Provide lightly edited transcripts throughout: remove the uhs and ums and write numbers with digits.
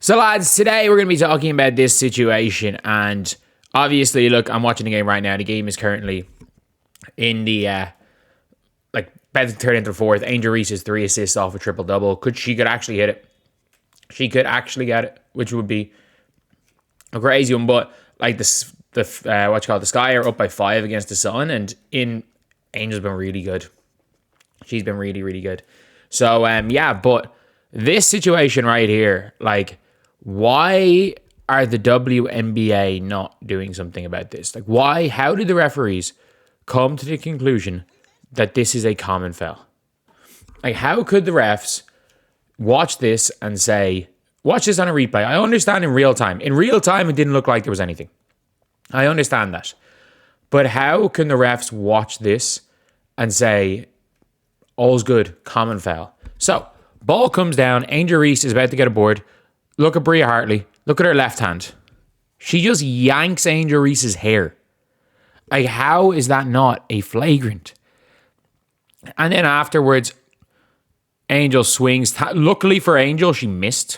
So lads, today we're going to be talking about this situation, and obviously, look, I'm watching the game right now. The game is currently in the, about to turn into the fourth. Angel Reese is 3 assists off a triple-double. She could actually hit it. She could actually get it, which would be a crazy one, but like the Sky are up by 5 against the Sun, and Angel's been really good. She's been really, really good. So, but this situation right here, like, why are the WNBA not doing something about this? Like, why? How did the referees come to the conclusion that this is a common foul? Like, how could the refs watch this and say, watch this on a replay? I understand in real time. In real time, it didn't look like there was anything. I understand that. But how can the refs watch this and say, all's good, common foul? So, ball comes down. Angel Reese is about to get a board. Look at Bria Hartley. Look at her left hand. She just yanks Angel Reese's hair. Like, how is that not a flagrant? And then afterwards, Angel swings. Luckily for Angel, she missed.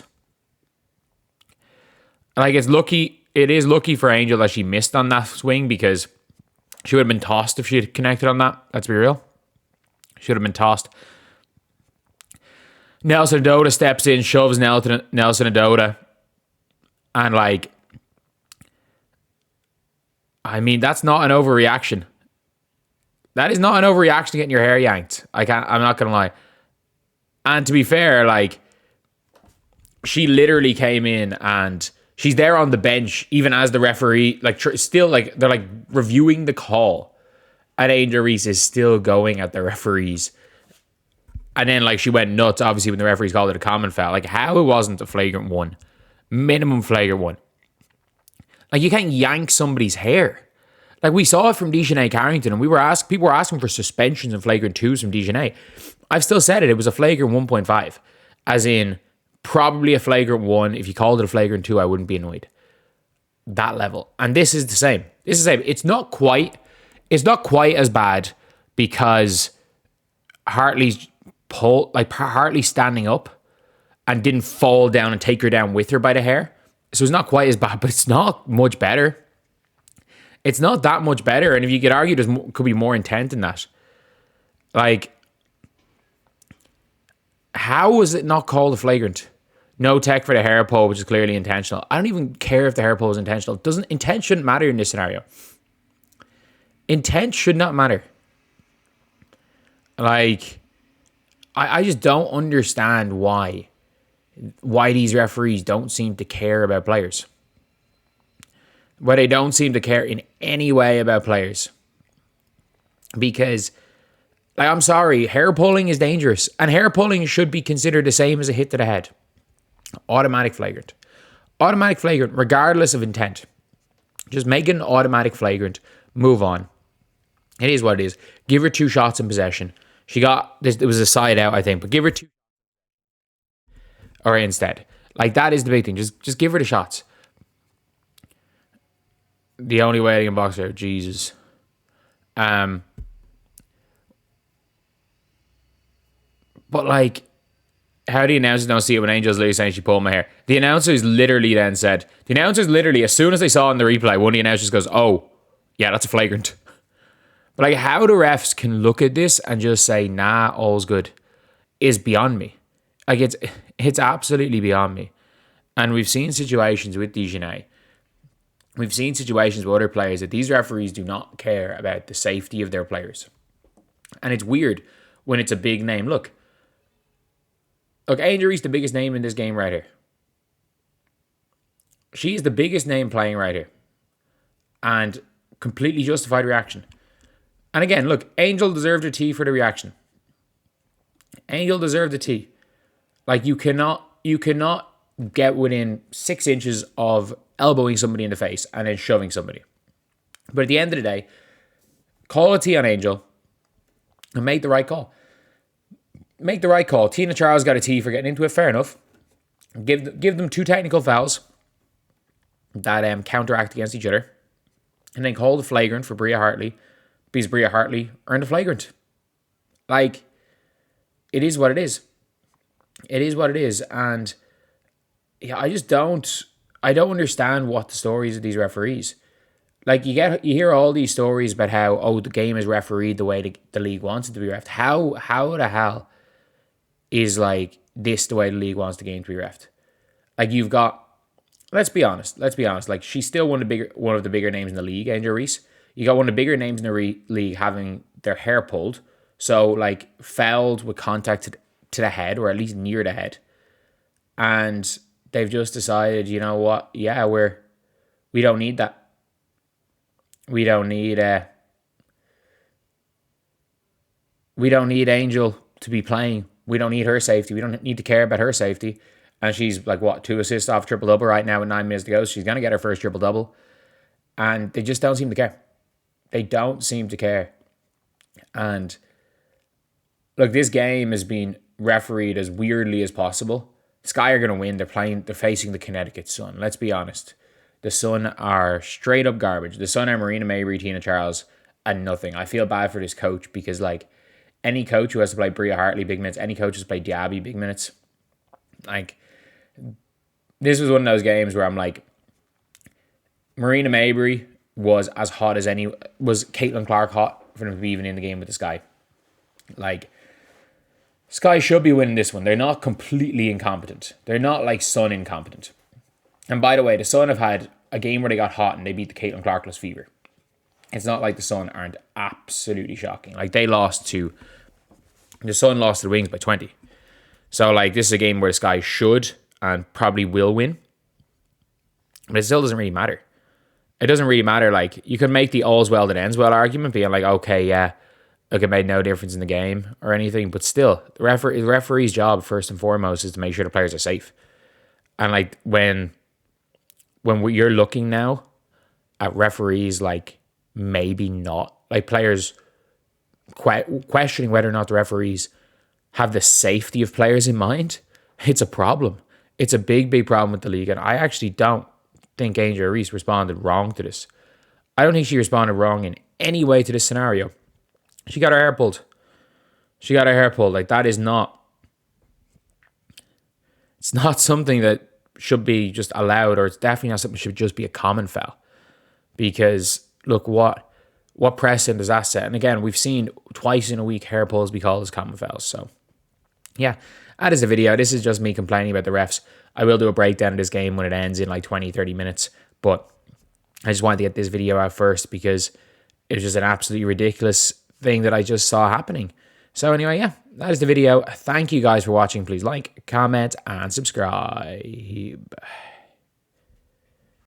Like, it is lucky for Angel that she missed on that swing, because she would have been tossed if she had connected on that. Let's be real. Should have been tossed. Nelson Adota steps in, shoves Nelson Adota. And, like, I mean, that's not an overreaction. That is not an overreaction to getting your hair yanked. I'm not going to lie. And to be fair, like, she literally came in and she's there on the bench, even as the referee, like, still, like, they're, like, reviewing the call. And Angel Reese is still going at the referees. And then, like, she went nuts, obviously, when the referees called it a common foul. Like, how it wasn't a flagrant one. Minimum flagrant one. Like, you can't yank somebody's hair. Like, we saw it from Dejanay Carrington, and people were asking for suspensions and flagrant 2s from Dejanay. I've still said it. It was a flagrant 1.5. As in, probably a flagrant 1. If you called it a flagrant 2, I wouldn't be annoyed. That level. And this is the same. It's not quite as bad, because Hartley's Hartley standing up and didn't fall down and take her down with her by the hair. So it's not quite as bad, but it's not much better. It's not that much better. And if you could argue, could be more intent in that. Like, how was it not called a flagrant? No tech for the hair pull, which is clearly intentional. I don't even care if the hair pull is intentional. Intent shouldn't matter in this scenario. Intent should not matter. Like, I just don't understand why these referees don't seem to care about players. Why they don't seem to care in any way about players. Because, like, I'm sorry, hair pulling is dangerous. And hair pulling should be considered the same as a hit to the head. Automatic flagrant. Automatic flagrant, regardless of intent. Just make it an automatic flagrant. Move on. It is what it is. Give her 2 shots in possession. She got this. It was a side out, I think, but give her 2. Or instead, like, that is the big thing. Just give her the shots. The only way they can box her, Jesus. But, like, how the announcers don't see it when Angel's literally saying she pulled my hair? The announcers literally, as soon as they saw it in the replay, one of the announcers goes, "Oh, yeah, that's a flagrant." But, like, how the refs can look at this and just say, nah, all's good, is beyond me. Like, it's absolutely beyond me. And we've seen situations with Dejanay. We've seen situations with other players that these referees do not care about the safety of their players. And it's weird when it's a big name. Look, Angel Reese, the biggest name in this game right here. She's the biggest name playing right here. And completely justified reaction. And again, look, Angel deserved a T for the reaction. Angel deserved a T. Like, you cannot get within 6 inches of elbowing somebody in the face and then shoving somebody. But at the end of the day, call a T on Angel and make the right call. Make the right call. Tina Charles got a T for getting into it. Fair enough. Give them 2 technical fouls that counteract against each other. And then call the flagrant for Bria Hartley, because Bria Hartley earned a flagrant. Like, it is what it is. It is what it is. And yeah, I don't understand what the stories of these referees. Like you hear all these stories about how the game is refereed the way the league wants it to be ref. How the hell is like this the way the league wants the game to be refed? Like you've got, let's be honest. Like she's still one of the bigger names in the league, Angel Reese. You got one of the bigger names in the league having their hair pulled, so like fouled with contact to the head or at least near the head, and they've just decided, you know what? Yeah, we don't need that. We don't need we don't need Angel to be playing. We don't need her safety. We don't need to care about her safety. And she's like, what, 2 assists off triple double right now with 9 minutes to go. She's going to get her first triple double. And they just don't seem to care. They don't seem to care. And look, this game has been refereed as weirdly as possible. Sky are going to win. They're facing the Connecticut Sun. Let's be honest. The Sun are straight up garbage. The Sun are Breanna, Mabry, Tina Charles, and nothing. I feel bad for this coach because, like, any coach who has to play Bria Hartley big minutes, any coach who has to play Diaby big minutes, like, this was one of those games where I'm like, Breanna Mabry was as hot as any, was Caitlin Clark hot for them to be even in the game with the Sky. Like, Sky should be winning this one. They're not completely incompetent. They're not like Sun incompetent. And by the way, the Sun have had a game where they got hot and they beat the Caitlin Clarkless Fever. It's not like the Sun aren't absolutely shocking. Like the Sun lost to the Wings by 20. So like this is a game where the Sky should and probably will win. But it still doesn't really matter. It doesn't really matter. Like you can make the all's well that ends well argument, being like, okay, yeah, look, it made no difference in the game or anything. But still, the referee's job first and foremost is to make sure the players are safe. And like when you're looking now at referees, like maybe not, like players questioning whether or not the referees have the safety of players in mind, it's a problem. It's a big, big problem with the league. And I actually don't think Angel Reese responded wrong to this. I don't think she responded wrong in any way to this scenario. She got her hair pulled. Like that is not, it's not something that should be just allowed, or it's definitely not something that should just be a common foul. Because look, what precedent does that set? And again, we've seen twice in a week hair pulls be called as common fouls. So yeah, that is the video. This is just me complaining about the refs. I will do a breakdown of this game when it ends in like 20, 30 minutes. But I just wanted to get this video out first because it was just an absolutely ridiculous thing that I just saw happening. So anyway, yeah, that is the video. Thank you guys for watching. Please like, comment, and subscribe.